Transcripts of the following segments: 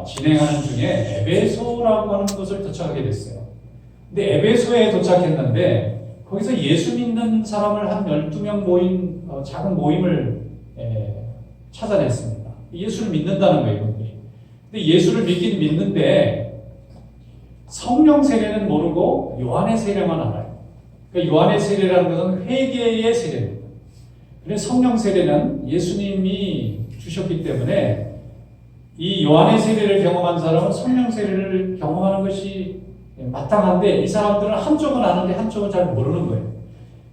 진행하는 중에 에베소라고 하는 곳을 도착하게 됐어요. 근데 에베소에 도착했는데 거기서 예수 믿는 사람을 한 12명 모인 작은 모임을 찾아냈습니다. 예수를 믿는다는 거예요, 이분들이. 근데 예수를 믿긴 믿는데 성령 세례는 모르고 요한의 세례만 알아요. 그러니까 요한의 세례라는 것은 회개의 세례입니다. 그래서 성령 세례는 예수님이 주셨기 때문에 이 요한의 세례를 경험한 사람은 성령 세례를 경험하는 것이 마땅한데 이 사람들은 한쪽은 아는데 한쪽은 잘 모르는 거예요.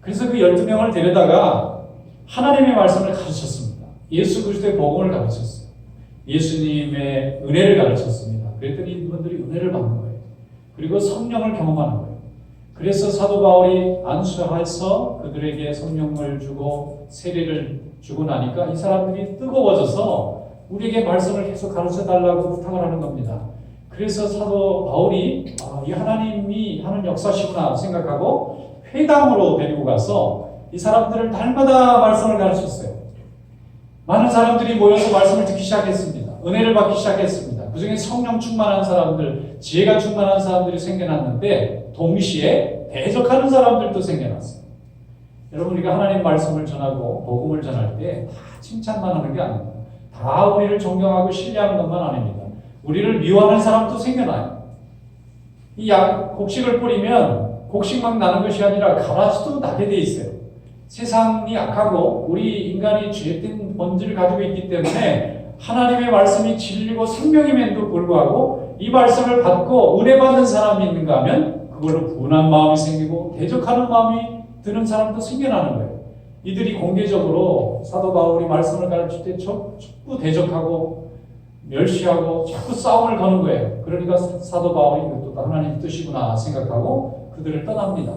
그래서 그 12명을 데려다가 하나님의 말씀을 가르쳤습니다. 예수 그리스도의 복음을 가르쳤어요. 예수님의 은혜를 가르쳤습니다. 그랬더니 이분들이 은혜를 받는 거예요. 그리고 성령을 경험하는 거예요. 그래서 사도 바울이 안수해서 그들에게 성령을 주고 세례를 주고 나니까 이 사람들이 뜨거워져서 우리에게 말씀을 계속 가르쳐달라고 부탁을 하는 겁니다. 그래서 사도 바울이 이 하나님이 하는 역사시구나 생각하고 회당으로 데리고 가서 이 사람들을 날마다 말씀을 가르쳤어요. 많은 사람들이 모여서 말씀을 듣기 시작했습니다. 은혜를 받기 시작했습니다. 그 중에 성령 충만한 사람들, 지혜가 충만한 사람들이 생겨났는데 동시에 대적하는 사람들도 생겨났어요. 여러분, 우리가 하나님 말씀을 전하고 복음을 전할 때 다 칭찬만 하는 게 아닙니다. 다 우리를 존경하고 신뢰하는 것만 아닙니다. 우리를 미워하는 사람도 생겨나요. 이 곡식을 뿌리면 곡식만 나는 것이 아니라 가라지도 나게 돼 있어요. 세상이 악하고 우리 인간이 죄된 본질을 가지고 있기 때문에 하나님의 말씀이 진리고 생명임에도 불구하고 이 말씀을 받고 은혜 받는 사람이 있는가 하면 그걸로 분한 마음이 생기고 대적하는 마음이 드는 사람도 생겨나는 거예요. 이들이 공개적으로 사도 바울이 말씀을 가르칠 때 자꾸 대적하고 멸시하고 자꾸 싸움을 거는 거예요. 그러니까 사도 바울이 이것도 하나님 뜻이구나 생각하고 그들을 떠납니다.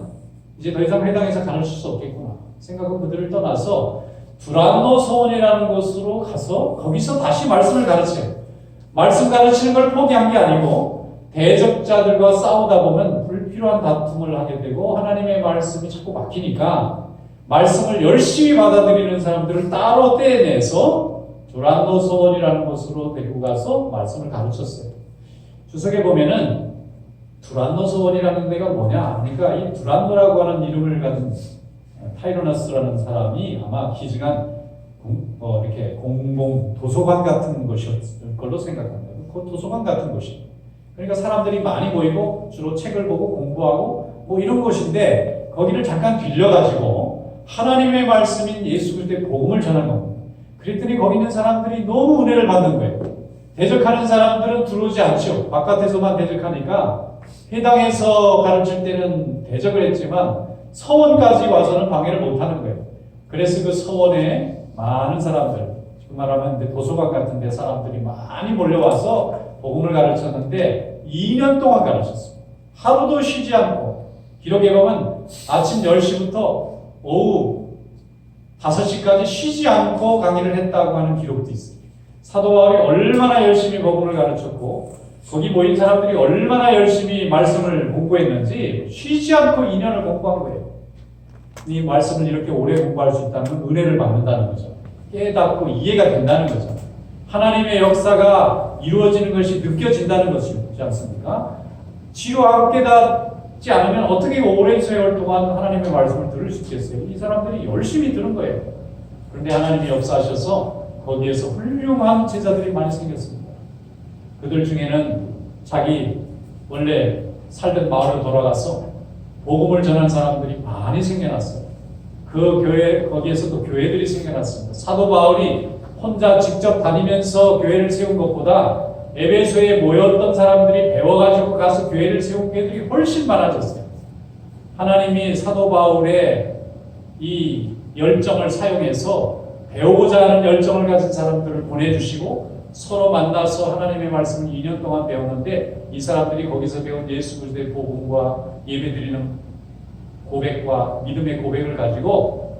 이제 더 이상 회당에서 가르칠 수 없겠구나 생각하고 그들을 떠나서 두란노 소원이라는 곳으로 가서 거기서 다시 말씀을 가르쳐요. 말씀 가르치는 걸 포기한 게 아니고 대적자들과 싸우다 보면 불필요한 다툼을 하게 되고 하나님의 말씀이 자꾸 막히니까 말씀을 열심히 받아들이는 사람들을 따로 떼내서 두란노 소원이라는 곳으로 데리고 가서 말씀을 가르쳤어요. 주석에 보면은 두란노 소원이라는 데가 뭐냐? 그러니까 이 두란노라고 하는 이름을 가진 타이로나스라는 사람이 아마 기증한 이렇게 공공 도서관 같은 곳이었을 걸로 생각합니다. 그 도서관 같은 곳이. 그러니까 사람들이 많이 모이고 주로 책을 보고 공부하고 뭐 이런 곳인데 거기를 잠깐 빌려가지고 하나님의 말씀인 예수 그리스도의 복음을 전하는 겁니다. 그랬더니 거기 있는 사람들이 너무 은혜를 받는 거예요. 대적하는 사람들은 들어오지 않죠. 바깥에서만 대적하니까 회당에서 가르칠 때는 대적을 했지만 서원까지 와서는 방해를 못하는 거예요. 그래서 그 서원에 많은 사람들, 지금 말하면 도서관 같은 데 사람들이 많이 몰려와서 복음을 가르쳤는데 2년 동안 가르쳤어요. 하루도 쉬지 않고 기록에 보면 아침 10시부터 오후 5시까지 쉬지 않고 강의를 했다고 하는 기록도 있어요. 사도 바울이 얼마나 열심히 복음을 가르쳤고 거기 모인 사람들이 얼마나 열심히 말씀을 공부했는지 쉬지 않고 2년을 공부한 거예요. 이 말씀을 이렇게 오래 공부할 수 있다는 건 은혜를 받는다는 거죠. 깨닫고 이해가 된다는 거죠. 하나님의 역사가 이루어지는 것이 느껴진다는 것이지 않습니까? 치료하고 깨닫지 않으면 어떻게 오랜 세월 동안 하나님의 말씀을 들을 수 있겠어요? 이 사람들이 열심히 들은 거예요. 그런데 하나님이 역사하셔서 거기에서 훌륭한 제자들이 많이 생겼습니다. 그들 중에는 자기 원래 살던 마을로 돌아가서 복음을 전한 사람들이 많이 생겨났어요. 그 교회, 거기에서도 교회들이 생겨났습니다. 사도 바울이 혼자 직접 다니면서 교회를 세운 것보다 에베소에 모였던 사람들이 배워가지고 가서 교회를 세운 교회들이 훨씬 많아졌어요. 하나님이 사도 바울의 이 열정을 사용해서 배우고자 하는 열정을 가진 사람들을 보내주시고 서로 만나서 하나님의 말씀을 2년 동안 배웠는데 이 사람들이 거기서 배운 예수 그리스도의 복음과 예배드리는 고백과 믿음의 고백을 가지고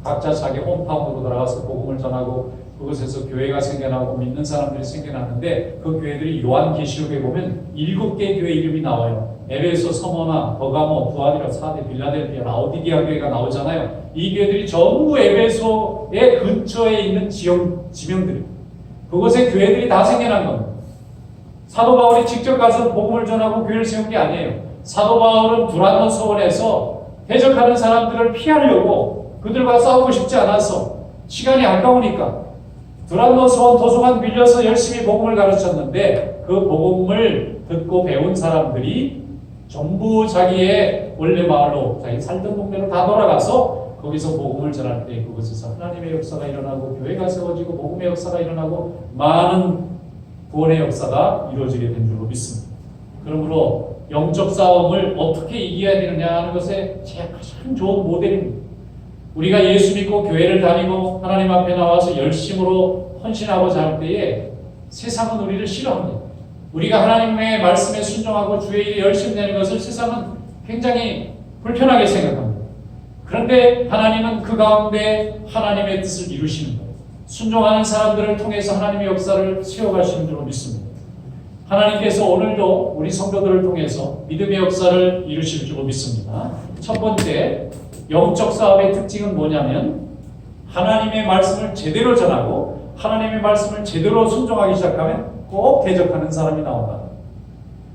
각자 자기 홈타운으로 돌아가서 복음을 전하고 그곳에서 교회가 생겨나고 믿는 사람들이 생겨났는데 그 교회들이 요한계시록에 보면 7개의 교회 이름이 나와요. 에베소, 서머나, 버가모, 부아디라, 사데, 빌라델피아, 라오디게아 교회가 나오잖아요. 이 교회들이 전부 에베소의 근처에 있는 지명들이에요. 그곳에 교회들이 다 생겨난 겁니다. 사도 바울이 직접 가서 복음을 전하고 교회를 세운 게 아니에요. 사도 바울은 두란노 서원에서 대적하는 사람들을 피하려고 그들과 싸우고 싶지 않아서 시간이 아까우니까 두란노 서원 도서관 빌려서 열심히 복음을 가르쳤는데 그 복음을 듣고 배운 사람들이 전부 자기의 원래 마을로 자기 살던 동네로 다 돌아가서 거기서 복음을 전할 때 그곳에서 하나님의 역사가 일어나고 교회가 세워지고 복음의 역사가 일어나고 많은 구원의 역사가 이루어지게 된 줄로 믿습니다. 그러므로 영적 싸움을 어떻게 이겨야 되느냐 하는 것에 제가 가장 좋은 모델입니다. 우리가 예수 믿고 교회를 다니고 하나님 앞에 나와서 열심으로 헌신하고자 할 때에 세상은 우리를 싫어합니다. 우리가 하나님의 말씀에 순종하고 주의 일에 열심히 내는 것을 세상은 굉장히 불편하게 생각합니다. 그런데 하나님은 그 가운데 하나님의 뜻을 이루시는 거예요. 순종하는 사람들을 통해서 하나님의 역사를 세워가시는 줄로 믿습니다. 하나님께서 오늘도 우리 성도들을 통해서 믿음의 역사를 이루실 줄로 믿습니다. 첫 번째, 영적 싸움의 특징은 뭐냐면 하나님의 말씀을 제대로 전하고 하나님의 말씀을 제대로 순종하기 시작하면 꼭 대적하는 사람이 나온다.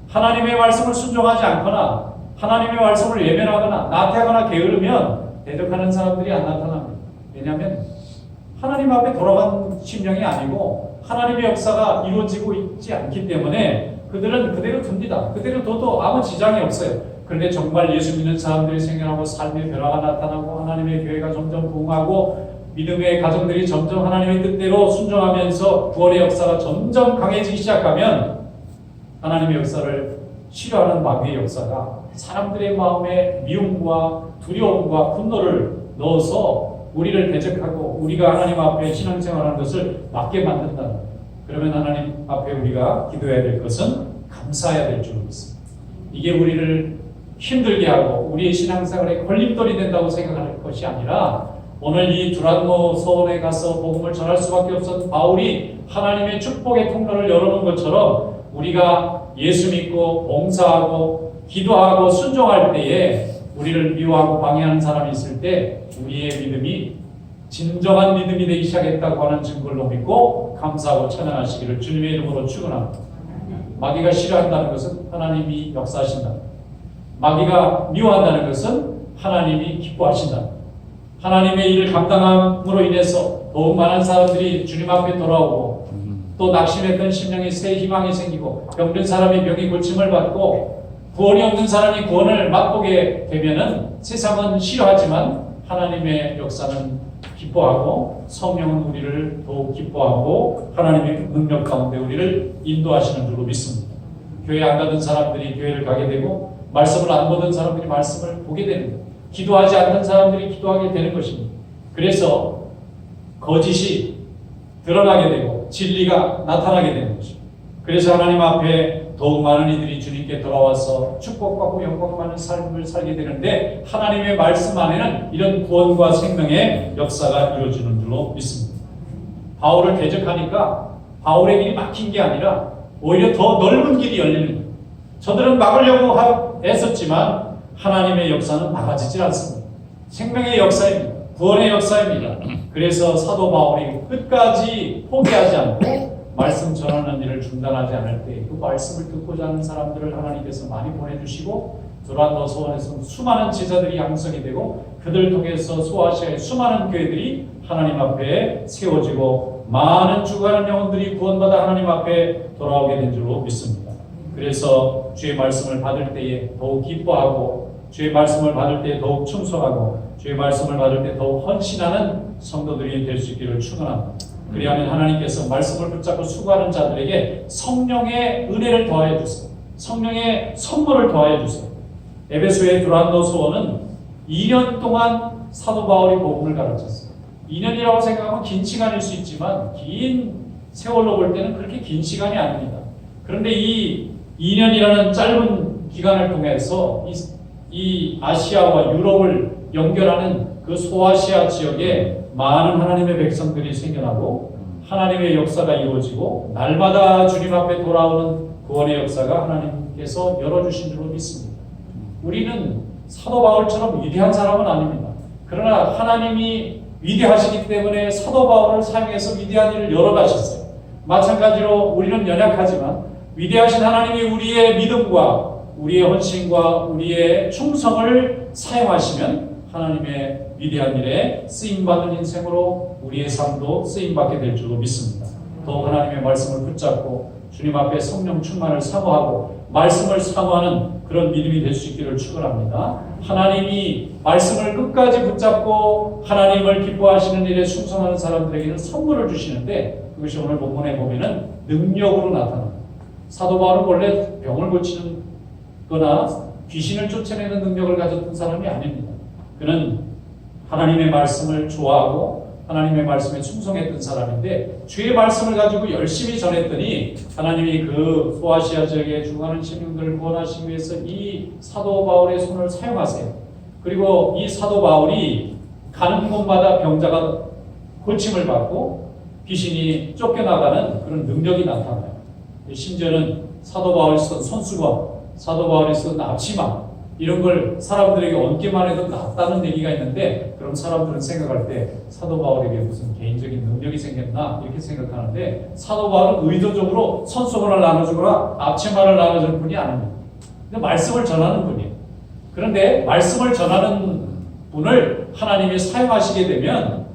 하나님의 말씀을 순종하지 않거나 하나님의 말씀을 외면하거나 나태하거나 게으르면 대적하는 사람들이 안 나타납니다. 왜냐하면 하나님 앞에 돌아간 심령이 아니고 하나님의 역사가 이루어지고 있지 않기 때문에 그들은 그대로 둡니다. 그대로 둬도 아무 지장이 없어요. 그런데 정말 예수 믿는 사람들이 생겨나고 삶의 변화가 나타나고 하나님의 교회가 점점 부흥하고 믿음의 가정들이 점점 하나님의 뜻대로 순종하면서 구원의 역사가 점점 강해지기 시작하면 하나님의 역사를 싫어하는 마귀의 역사가 사람들의 마음에 미움과 두려움과 분노를 넣어서 우리를 대적하고 우리가 하나님 앞에 신앙생활하는 것을 막게 만든다. 그러면 하나님 앞에 우리가 기도해야 될 것은 감사해야 될 줄로 믿습니다. 이게 우리를 힘들게 하고 우리의 신앙생활에 걸림돌이 된다고 생각할 것이 아니라 오늘 이 두란노 서원에 가서 복음을 전할 수밖에 없었던 바울이 하나님의 축복의 통로를 열어놓은 것처럼 우리가 예수 믿고 봉사하고 기도하고 순종할 때에 우리를 미워하고 방해하는 사람이 있을 때 우리의 믿음이 진정한 믿음이 되기 시작했다고 하는 증거를 믿고 감사하고 찬양하시기를 주님의 이름으로 축원합니다. 마귀가 싫어한다는 것은 하나님이 역사하신다. 마귀가 미워한다는 것은 하나님이 기뻐하신다. 하나님의 일을 감당함으로 인해서 더욱 많은 사람들이 주님 앞에 돌아오고 또 낙심했던 심령에 새 희망이 생기고 병든 사람이 병이 고침을 받고 구원이 없는 사람이 구원을 맛보게 되면은 세상은 싫어하지만 하나님의 역사는 기뻐하고 성령은 우리를 더욱 기뻐하고 하나님의 능력 가운데 우리를 인도하시는 줄로 믿습니다. 교회 안 가던 사람들이 교회를 가게 되고 말씀을 안 보던 사람들이 말씀을 보게 되는 거예요. 기도하지 않는 사람들이 기도하게 되는 것입니다. 그래서 거짓이 드러나게 되고 진리가 나타나게 되는 것입니다. 그래서 하나님 앞에 더욱 많은 이들이 주님께 돌아와서 축복받고 영광 많은 삶을 살게 되는데 하나님의 말씀 안에는 이런 구원과 생명의 역사가 이루어지는 줄로 믿습니다. 바울을 대적하니까 바울의 길이 막힌 게 아니라 오히려 더 넓은 길이 열리는 거예요. 저들은 막으려고 했었지만 하나님의 역사는 막아지질 않습니다. 생명의 역사입니다. 구원의 역사입니다. 그래서 사도 바울이 끝까지 포기하지 않고 말씀 전하는 일을 중단하지 않을 때 그 말씀을 듣고자 하는 사람들을 하나님께서 많이 보내주시고 두란노 서원에서 수많은 제자들이 양성이 되고 그들 통해서 소아시아의 수많은 교회들이 하나님 앞에 세워지고 많은 죽어가는 영혼들이 구원받아 하나님 앞에 돌아오게 된 줄로 믿습니다. 그래서 주의 말씀을 받을 때에 더욱 기뻐하고 주의 말씀을 받을 때 더욱 충성하고 주의 말씀을 받을 때 더욱 헌신하는 성도들이 될 수 있기를 축원합니다. 그리하면 하나님께서 말씀을 붙잡고 수고하는 자들에게 성령의 은혜를 더하여 주세요. 성령의 선물을 더하여 주세요. 에베소의 두란노 소원은 2년 동안 사도 바울이 복음을 가르쳤어요. 2년이라고 생각하면 긴 시간일 수 있지만 긴 세월로 볼 때는 그렇게 긴 시간이 아닙니다. 그런데 이 2년이라는 짧은 기간을 통해서 이 아시아와 유럽을 연결하는 그 소아시아 지역에 많은 하나님의 백성들이 생겨나고 하나님의 역사가 이루어지고 날마다 주님 앞에 돌아오는 구원의 역사가 하나님께서 열어주신 줄로 믿습니다. 우리는 사도 바울처럼 위대한 사람은 아닙니다. 그러나 하나님이 위대하시기 때문에 사도 바울을 사용해서 위대한 일을 열어가셨어요. 마찬가지로 우리는 연약하지만 위대하신 하나님이 우리의 믿음과 우리의 헌신과 우리의 충성을 사용하시면 하나님의 위대한 일에 쓰임받는 인생으로 우리의 삶도 쓰임받게 될 줄로 믿습니다. 또 하나님의 말씀을 붙잡고 주님 앞에 성령 충만을 사모하고 말씀을 사모하는 그런 믿음이 될 수 있기를 축원합니다. 하나님이 말씀을 끝까지 붙잡고 하나님을 기뻐하시는 일에 충성하는 사람들에게는 선물을 주시는데 그것이 오늘 본문에 보면은 능력으로 나타납니다. 사도 바울은 원래 병을 고치는 거나 귀신을 쫓아내는 능력을 가졌던 사람이 아닙니다. 그는 하나님의 말씀을 좋아하고 하나님의 말씀에 충성했던 사람인데 주의 말씀을 가지고 열심히 전했더니 하나님이 그 소아시아 지역에 죽어가는 심령들을 구원하시기 위해서 이 사도 바울의 손을 사용하세요. 그리고 이 사도 바울이 가는 곳마다 병자가 고침을 받고 귀신이 쫓겨나가는 그런 능력이 나타나요. 심지어는 사도 바울이 쓰던 손수건, 사도 바울이 쓰던 앞치마 이런 걸 사람들에게 얹기만 해도 낫다는 얘기가 있는데 그럼 사람들은 생각할 때 사도 바울에게 무슨 개인적인 능력이 생겼나 이렇게 생각하는데 사도 바울은 의도적으로 손수건을 나눠주거나 앞치마를 나눠주는 분이 아닙니다. 근데 말씀을 전하는 분이에요. 그런데 말씀을 전하는 분을 하나님이 사용하시게 되면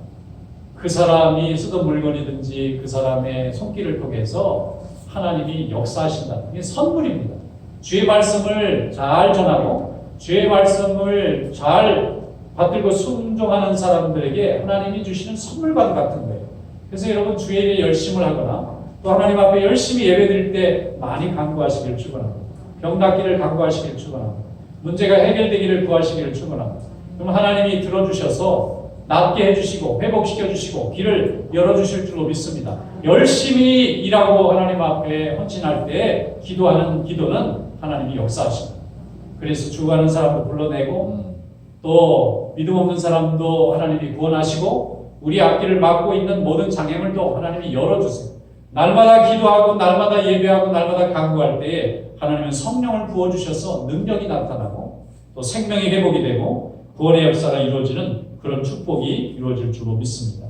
그 사람이 쓰던 물건이든지 그 사람의 손길을 통해서 하나님이 역사하신다. 이게 선물입니다. 주의 말씀을 잘 전하고 주의 말씀을 잘 받들고 순종하는 사람들에게 하나님이 주시는 선물과 같은 거예요. 그래서 여러분 주의 일에 열심을 하거나 또 하나님 앞에 열심히 예배드릴 때 많이 간구하시기를 축원합니다. 병 낫기를 간구하시기를 축원합니다. 문제가 해결되기를 구하시기를 축원합니다. 그럼 하나님이 들어주셔서 낫게 해주시고 회복시켜주시고 길을 열어주실 줄로 믿습니다. 열심히 일하고 하나님 앞에 헌신할 때 기도하는 기도는 하나님이 역사하십니다. 그래서 죽어가는 사람도 불러내고 또 믿음 없는 사람도 하나님이 구원하시고 우리 앞길을 막고 있는 모든 장애물도 하나님이 열어주세요. 날마다 기도하고 날마다 예배하고 날마다 간구할 때에 하나님은 성령을 부어주셔서 능력이 나타나고 또 생명이 회복이 되고 구원의 역사가 이루어지는 그런 축복이 이루어질 줄로 믿습니다.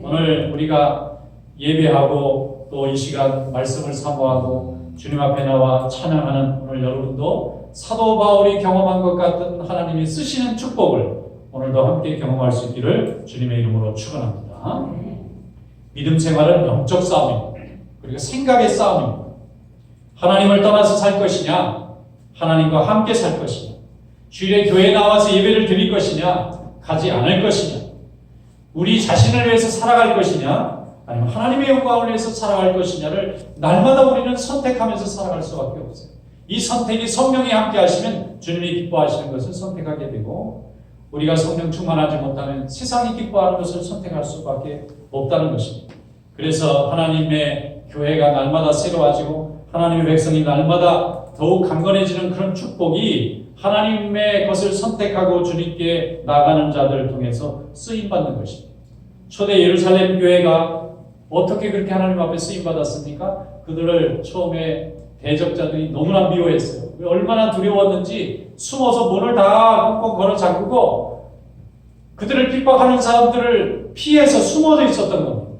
오늘 우리가 예배하고 또 이 시간 말씀을 사모하고 주님 앞에 나와 찬양하는 오늘 여러분도 사도 바울이 경험한 것 같은 하나님이 쓰시는 축복을 오늘도 함께 경험할 수 있기를 주님의 이름으로 축원합니다. 믿음 생활은 영적 싸움입니다. 그리고 생각의 싸움입니다. 하나님을 떠나서 살 것이냐 하나님과 함께 살 것이냐 주일에 교회에 나와서 예배를 드릴 것이냐 가지 않을 것이냐 우리 자신을 위해서 살아갈 것이냐 아니면 하나님의 영광을 위해서 살아갈 것이냐를 날마다 우리는 선택하면서 살아갈 수밖에 없어요. 이 선택이 성령이 함께 하시면 주님이 기뻐하시는 것을 선택하게 되고 우리가 성령 충만하지 못하면 세상이 기뻐하는 것을 선택할 수밖에 없다는 것입니다. 그래서 하나님의 교회가 날마다 새로워지고 하나님의 백성이 날마다 더욱 강건해지는 그런 축복이 하나님의 것을 선택하고 주님께 나가는 자들을 통해서 쓰임받는 것입니다. 초대 예루살렘 교회가 어떻게 그렇게 하나님 앞에 쓰임받았습니까? 그들을 처음에 대적자들이 너무나 미워했어요. 얼마나 두려웠는지 숨어서 문을 다 꽁꽁 걸어 잠그고 그들을 핍박하는 사람들을 피해서 숨어져 있었던 겁니다.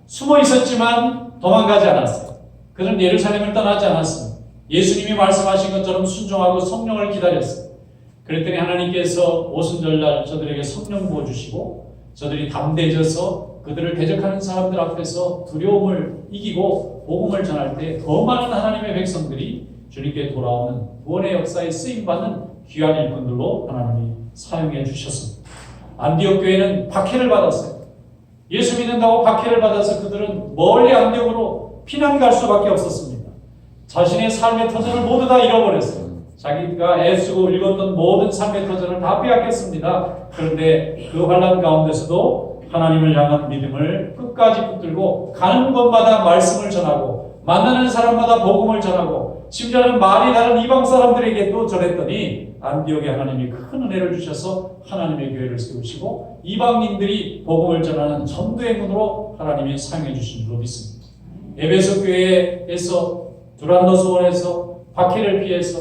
숨어 있었지만 도망가지 않았어요. 그들은 예루살렘을 떠나지 않았습니다. 예수님이 말씀하신 것처럼 순종하고 성령을 기다렸어요. 그랬더니 하나님께서 오순절날 저들에게 성령 부어주시고 저들이 담대해져서 그들을 대적하는 사람들 앞에서 두려움을 이기고 복음을 전할 때 더 많은 하나님의 백성들이 주님께 돌아오는 구원의 역사에 쓰임받는 귀한 일꾼들로 하나님이 사용해 주셨습니다. 안디옥 교회는 박해를 받았어요. 예수 믿는다고 박해를 받아서 그들은 멀리 안디옥으로 피난 갈 수밖에 없었습니다. 자신의 삶의 터전을 모두 다 잃어버렸어요. 자기가 애쓰고 읽었던 모든 삶의 터전을 다 빼앗겼습니다. 그런데 그 환난 가운데서도 하나님을 향한 믿음을 끝까지 붙들고 가는 곳마다 말씀을 전하고 만나는 사람마다 복음을 전하고 심지어는 말이 다른 이방 사람들에게도 전했더니 안디옥에 하나님이 큰 은혜를 주셔서 하나님의 교회를 세우시고 이방인들이 복음을 전하는 전도의 문으로 하나님이 사용해 주신 줄로 믿습니다. 에베소 교회에서 두란노 소원에서 박해를 피해서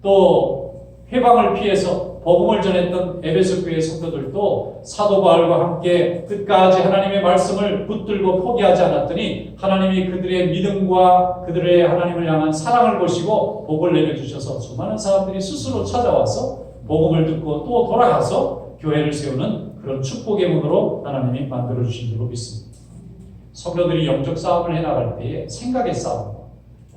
또 회방을 피해서 복음을 전했던 에베소 교회 성도들도 사도 바울과 함께 끝까지 하나님의 말씀을 붙들고 포기하지 않았더니 하나님이 그들의 믿음과 그들의 하나님을 향한 사랑을 보시고 복을 내려주셔서 수많은 사람들이 스스로 찾아와서 복음을 듣고 또 돌아가서 교회를 세우는 그런 축복의 문으로 하나님이 만들어주신 줄로 믿습니다. 성도들이 영적 싸움을 해나갈 때에 생각의 싸움,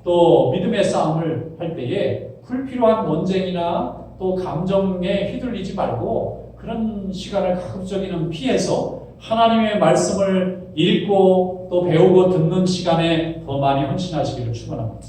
또 믿음의 싸움을 할 때에 불필요한 논쟁이나 또 감정에 휘둘리지 말고 그런 시간을 가급적이면 피해서 하나님의 말씀을 읽고 또 배우고 듣는 시간에 더 많이 헌신하시기를 축원합니다.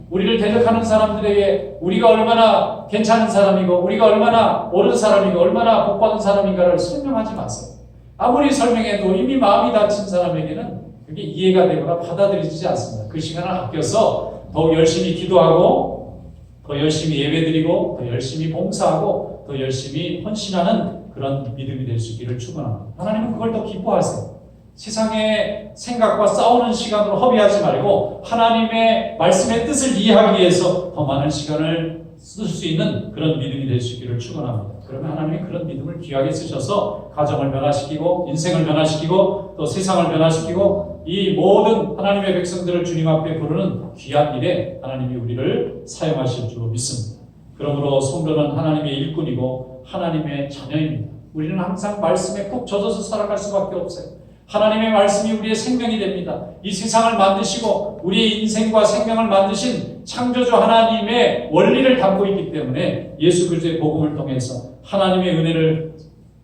우리를 대적하는 사람들에게 우리가 얼마나 괜찮은 사람이고 우리가 얼마나 옳은 사람이고 얼마나 복받은 사람인가를 설명하지 마세요. 아무리 설명해도 이미 마음이 다친 사람에게는 그게 이해가 되거나 받아들이지 않습니다. 그 시간을 아껴서 더욱 열심히 기도하고 더 열심히 예배드리고 더 열심히 봉사하고 더 열심히 헌신하는 그런 믿음이 될 수 있기를 축원합니다. 하나님은 그걸 더 기뻐하세요. 세상의 생각과 싸우는 시간으로 허비하지 말고 하나님의 말씀의 뜻을 이해하기 위해서 더 많은 시간을 쓸 수 있는 그런 믿음이 될 수 있기를 축원합니다. 그러면 하나님이 그런 믿음을 귀하게 쓰셔서 가정을 변화시키고 인생을 변화시키고 또 세상을 변화시키고 이 모든 하나님의 백성들을 주님 앞에 부르는 귀한 일에 하나님이 우리를 사용하실 줄로 믿습니다. 그러므로 성도는 하나님의 일꾼이고 하나님의 자녀입니다. 우리는 항상 말씀에 푹 젖어서 살아갈 수밖에 없어요. 하나님의 말씀이 우리의 생명이 됩니다. 이 세상을 만드시고 우리의 인생과 생명을 만드신 창조주 하나님의 원리를 담고 있기 때문에 예수 그리스도의 복음을 통해서 하나님의 은혜를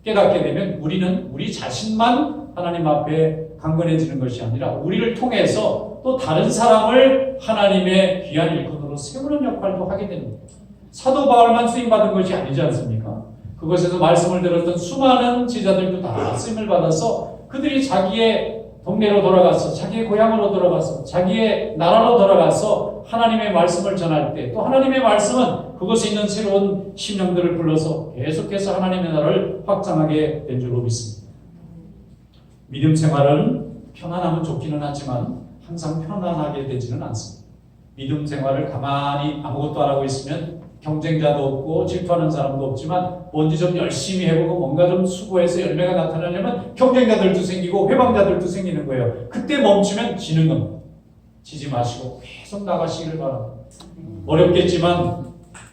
깨닫게 되면 우리는 우리 자신만 하나님 앞에 강건해지는 것이 아니라 우리를 통해서 또 다른 사람을 하나님의 귀한 일꾼으로 세우는 역할도 하게 됩니다. 사도 바울만 쓰임받은 것이 아니지 않습니까? 그곳에서 말씀을 들었던 수많은 제자들도 다 쓰임을 받아서 그들이 자기의 동네로 돌아가서 자기의 고향으로 돌아가서 자기의 나라로 돌아가서 하나님의 말씀을 전할 때 또 하나님의 말씀은 그곳에 있는 새로운 심령들을 불러서 계속해서 하나님의 나라를 확장하게 된 줄로 믿습니다. 믿음 생활은 편안하면 좋기는 하지만 항상 편안하게 되지는 않습니다. 믿음 생활을 가만히 아무것도 안 하고 있으면 경쟁자도 없고 질투하는 사람도 없지만 뭔지 좀 열심히 해보고 뭔가 좀 수고해서 열매가 나타나려면 경쟁자들도 생기고 회방자들도 생기는 거예요. 그때 멈추면 지는 겁니다. 지지 마시고 계속 나가시기를 바랍니다. 어렵겠지만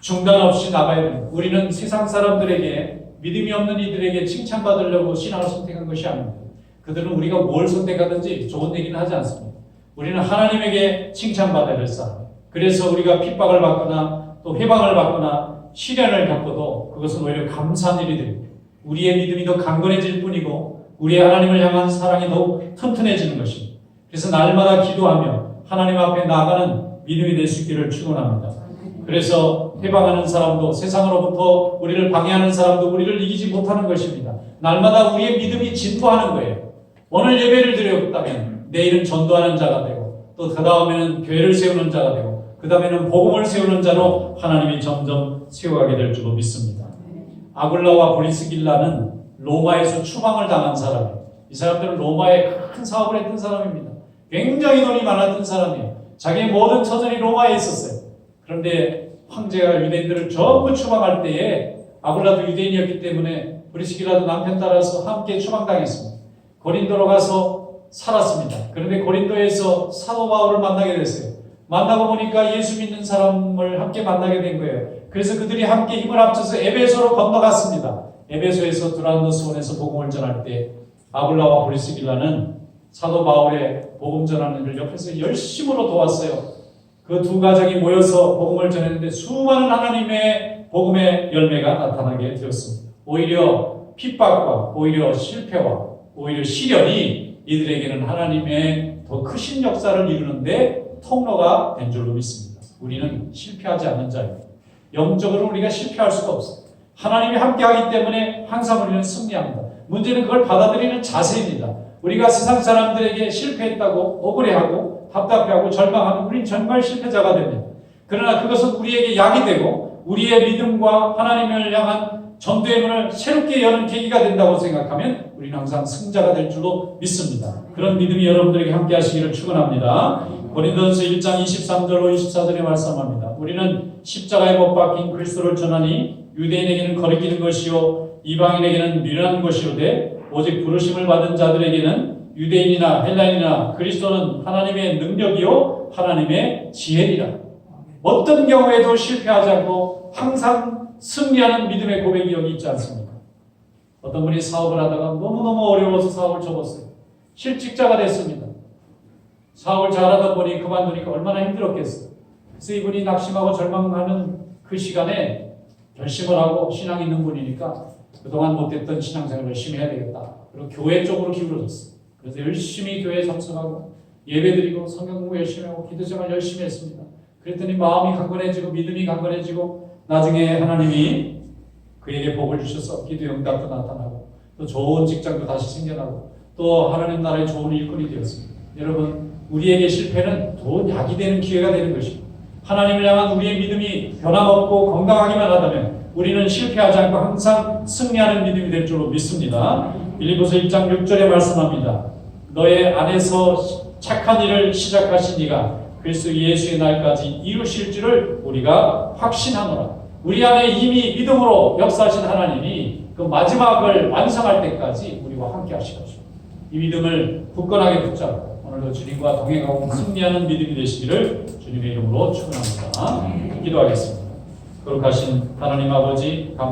중단 없이 나가야 됩니다. 우리는 세상 사람들에게 믿음이 없는 이들에게 칭찬받으려고 신앙을 선택한 것이 아닙니다. 그들은 우리가 뭘 선택하든지 좋은 얘기는 하지 않습니다. 우리는 하나님에게 칭찬받아야 할 사람. 그래서 우리가 핍박을 받거나 또 해방을 받거나 시련을 겪어도 그것은 오히려 감사한 일이 됩니다. 우리의 믿음이 더 강건해질 뿐이고 우리의 하나님을 향한 사랑이 더욱 튼튼해지는 것입니다. 그래서 날마다 기도하며 하나님 앞에 나아가는 믿음이 될 수 있기를 축원합니다. 그래서 해방하는 사람도 세상으로부터 우리를 방해하는 사람도 우리를 이기지 못하는 것입니다. 날마다 우리의 믿음이 진보하는 거예요. 오늘 예배를 드렸다면 내일은 전도하는 자가 되고 또 그 다음에는 교회를 세우는 자가 되고 그 다음에는 복음을 세우는 자로 하나님이 점점 세워가게 될 줄로 믿습니다. 아굴라와 브리스길라는 로마에서 추방을 당한 사람이에요. 이 사람들은 로마에 큰 사업을 했던 사람입니다. 굉장히 돈이 많았던 사람이에요. 자기의 모든 처전이 로마에 있었어요. 그런데 황제가 유대인들을 전부 추방할 때에 아굴라도 유대인이었기 때문에 브리스길라도 남편 따라서 함께 추방당했습니다. 고린도로 가서 살았습니다. 그런데 고린도에서 사도 바울을 만나게 됐어요. 만나고 보니까 예수 믿는 사람을 함께 만나게 된 거예요. 그래서 그들이 함께 힘을 합쳐서 에베소로 건너갔습니다. 에베소에서 두란노스원에서 복음을 전할 때 아굴라와 브리스길라는 사도 바울의 복음 전하는 일을 옆에서 열심으로 도왔어요. 그 두 가정이 모여서 복음을 전했는데 수많은 하나님의 복음의 열매가 나타나게 되었습니다. 오히려 핍박과 오히려 실패와 오히려 시련이 이들에게는 하나님의 더 크신 역사를 이루는데 통로가 된 줄로 믿습니다. 우리는 실패하지 않는 자입니다. 영적으로 우리가 실패할 수가 없어요. 하나님이 함께하기 때문에 항상 우리는 승리합니다. 문제는 그걸 받아들이는 자세입니다. 우리가 세상 사람들에게 실패했다고 억울해하고 답답해하고 절망하면 우린 정말 실패자가 됩니다. 그러나 그것은 우리에게 약이 되고 우리의 믿음과 하나님을 향한 전도의 문을 새롭게 여는 계기가 된다고 생각하면 우리는 항상 승자가 될 줄로 믿습니다. 그런 믿음이 여러분들에게 함께 하시기를 축원합니다. 고린도전서 1장 23절로 24절에 말씀합니다. 우리는 십자가에 못 박힌 그리스도를 전하니 유대인에게는 거리끼는 것이요 이방인에게는 미련한 것이로되 오직 부르심을 받은 자들에게는 유대인이나 헬라인이나 그리스도는 하나님의 능력이요 하나님의 지혜니라. 어떤 경우에도 실패하지 않고 항상 승리하는 믿음의 고백이 여기 있지 않습니까? 어떤 분이 사업을 하다가 너무너무 어려워서 사업을 접었어요. 실직자가 됐습니다. 사업을 잘하다 보니 그만두니까 얼마나 힘들었겠어요. 그래서 이분이 낙심하고 절망하는 그 시간에 결심을 하고 신앙이 있는 분이니까 그동안 못했던 신앙생활을 열심히 해야 되겠다. 그리고 교회 쪽으로 기울어졌어요. 그래서 열심히 교회에 참석하고 예배드리고 성경 공부 열심히 하고 기도생활 열심히 했습니다. 그랬더니 마음이 강건해지고 믿음이 강건해지고 나중에 하나님이 그에게 복을 주셔서 기도 응답도 나타나고 또 좋은 직장도 다시 생겨나고 또 하나님 나라의 좋은 일꾼이 되었습니다. 여러분, 우리에게 실패는 더 약이 되는 기회가 되는 것입니다. 하나님을 향한 우리의 믿음이 변함없고 건강하기만 하다면 우리는 실패하지 않고 항상 승리하는 믿음이 될 줄로 믿습니다. 빌립보서 1장 6절에 말씀합니다. 너의 안에서 착한 일을 시작하신 이가 그리스도 예수의 날까지 이루실 줄을 우리가 확신하노라. 우리 안에 이미 믿음으로 역사하신 하나님이 그 마지막을 완성할 때까지 우리와 함께 하실 것입니다. 이 믿음을 굳건하게 붙잡고 오늘도 주님과 동행하고 승리하는 믿음이 되시기를 주님의 이름으로 축원합니다. 기도하겠습니다. 거룩하신 하나님 아버지 감사합니다.